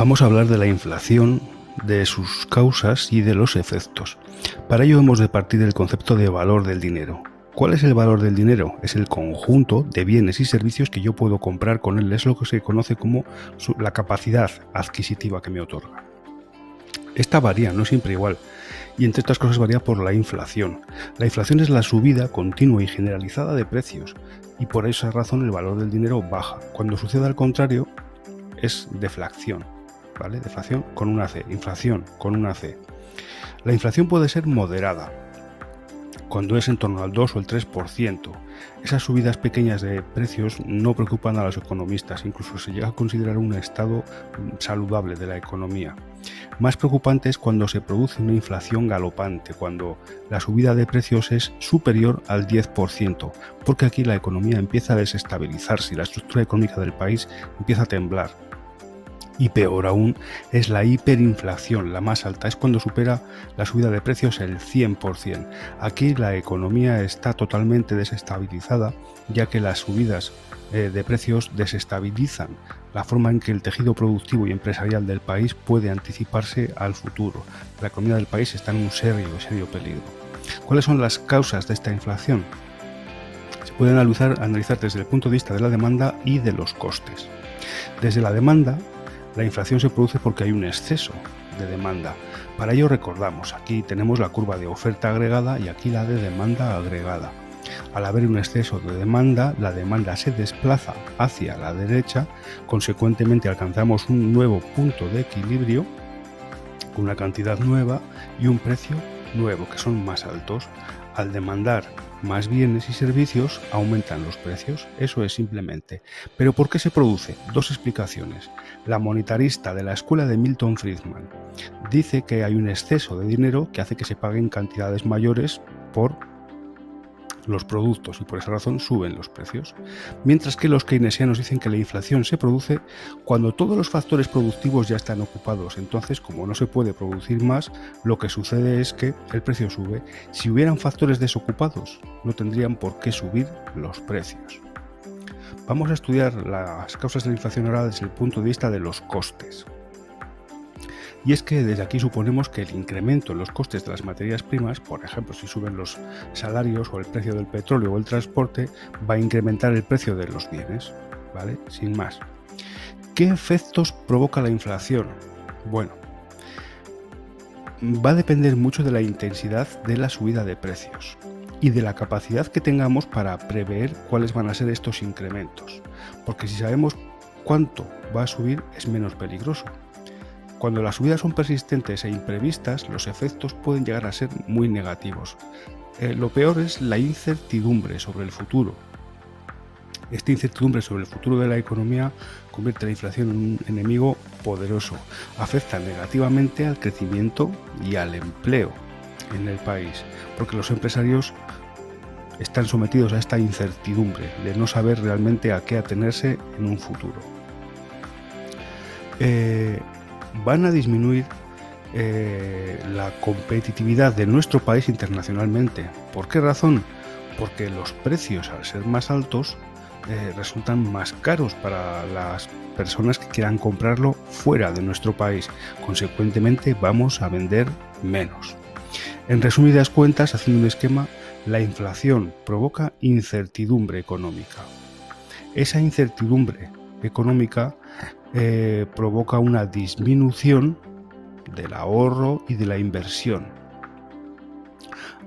Vamos a hablar de la inflación, de sus causas y de los efectos. Para ello hemos de partir del concepto de valor del dinero. ¿Cuál es el valor del dinero? Es el conjunto de bienes y servicios que yo puedo comprar con él. Es lo que se conoce como la capacidad adquisitiva que me otorga. Esta varía, no siempre igual, y entre otras cosas varía por la inflación. La inflación es la subida continua y generalizada de precios, y por esa razón el valor del dinero baja. Cuando sucede al contrario, es deflación, ¿vale? Deflación con una C, inflación con una C. La inflación puede ser moderada, cuando es en torno al 2 o el 3%. Esas subidas pequeñas de precios no preocupan a los economistas, incluso se llega a considerar un estado saludable de la economía. Más preocupante es cuando se produce una inflación galopante, cuando la subida de precios es superior al 10%, porque aquí la economía empieza a desestabilizarse y la estructura económica del país empieza a temblar. Y peor aún es la hiperinflación, la más alta, es cuando supera la subida de precios el 100%. Aquí la economía está totalmente desestabilizada, ya que las subidas de precios desestabilizan la forma en que el tejido productivo y empresarial del país puede anticiparse al futuro. La economía del país está en un serio peligro. ¿Cuáles son las causas de esta inflación? Se pueden analizar desde el punto de vista de la demanda y de los costes. Desde la demanda, la inflación se produce porque hay un exceso de demanda. Para ello recordamos, aquí tenemos la curva de oferta agregada y aquí la de demanda agregada. Al haber un exceso de demanda, la demanda se desplaza hacia la derecha, consecuentemente alcanzamos un nuevo punto de equilibrio, con una cantidad nueva y un precio nuevo, que son más altos. Al demandar más bienes y servicios, aumentan los precios. Eso es simplemente. ¿Pero por qué se produce? Dos explicaciones. La monetarista de la escuela de Milton Friedman dice que hay un exceso de dinero que hace que se paguen cantidades mayores por los productos y por esa razón suben los precios. Mientras que los keynesianos dicen que la inflación se produce cuando todos los factores productivos ya están ocupados. Entonces, como no se puede producir más, lo que sucede es que el precio sube. Si hubieran factores desocupados, no tendrían por qué subir los precios. Vamos a estudiar las causas de la inflación ahora desde el punto de vista de los costes. Y es que desde aquí suponemos que el incremento en los costes de las materias primas, por ejemplo, si suben los salarios o el precio del petróleo o el transporte, va a incrementar el precio de los bienes, ¿vale? Sin más. ¿Qué efectos provoca la inflación? Bueno, va a depender mucho de la intensidad de la subida de precios y de la capacidad que tengamos para prever cuáles van a ser estos incrementos, porque si sabemos cuánto va a subir es menos peligroso. Cuando las subidas son persistentes e imprevistas, los efectos pueden llegar a ser muy negativos. Lo peor es la incertidumbre sobre el futuro. Esta incertidumbre sobre el futuro de la economía convierte la inflación en un enemigo poderoso. Afecta negativamente al crecimiento y al empleo en el país, porque los empresarios están sometidos a esta incertidumbre de no saber realmente a qué atenerse en un futuro. Van a disminuir la competitividad de nuestro país internacionalmente. ¿Por qué razón? Porque los precios, al ser más altos, resultan más caros para las personas que quieran comprarlo fuera de nuestro país. Consecuentemente, vamos a vender menos. En resumidas cuentas, haciendo un esquema, la inflación provoca incertidumbre económica. Esa incertidumbre económica provoca una disminución del ahorro y de la inversión.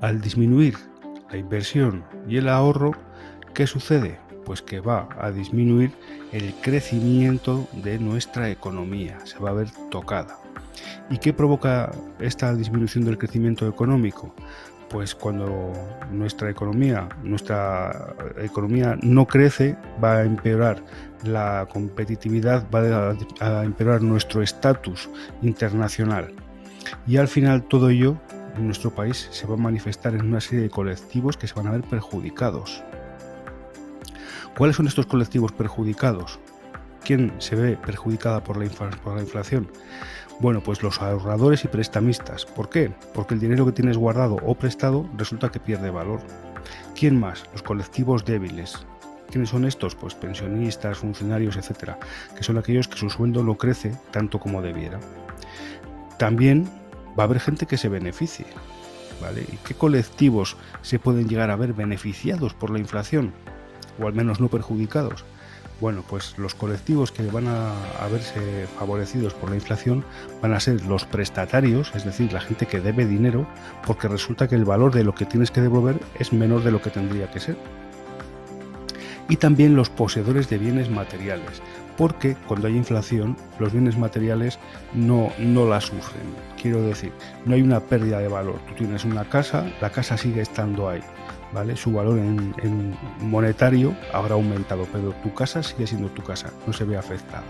Al disminuir la inversión y el ahorro, ¿qué sucede? Pues que va a disminuir el crecimiento de nuestra economía, se va a ver tocada. ¿Y qué provoca esta disminución del crecimiento económico? Pues cuando nuestra economía no crece, va a empeorar la competitividad, va a empeorar nuestro estatus internacional. Y al final todo ello en nuestro país se va a manifestar en una serie de colectivos que se van a ver perjudicados. ¿Cuáles son estos colectivos perjudicados? ¿Quién se ve perjudicada por la inflación? Bueno, pues los ahorradores y prestamistas. ¿Por qué? Porque el dinero que tienes guardado o prestado resulta que pierde valor. ¿Quién más? Los colectivos débiles, ¿Quiénes son estos? Pues pensionistas, funcionarios, etcétera, que son aquellos que su sueldo no crece tanto como debiera. También va a haber gente que se beneficie, ¿vale? ¿Y qué colectivos se pueden llegar a ver beneficiados por la inflación? O al menos no perjudicados. Bueno, pues los colectivos que van a verse favorecidos por la inflación van a ser los prestatarios, es decir, la gente que debe dinero, porque resulta que el valor de lo que tienes que devolver es menor de lo que tendría que ser. Y también los poseedores de bienes materiales, porque cuando hay inflación los bienes materiales no la sufren. Quiero decir, no hay una pérdida de valor. Tú tienes una casa, la casa sigue estando ahí, ¿vale? Su valor en monetario habrá aumentado, pero tu casa sigue siendo tu casa, no se ve afectada.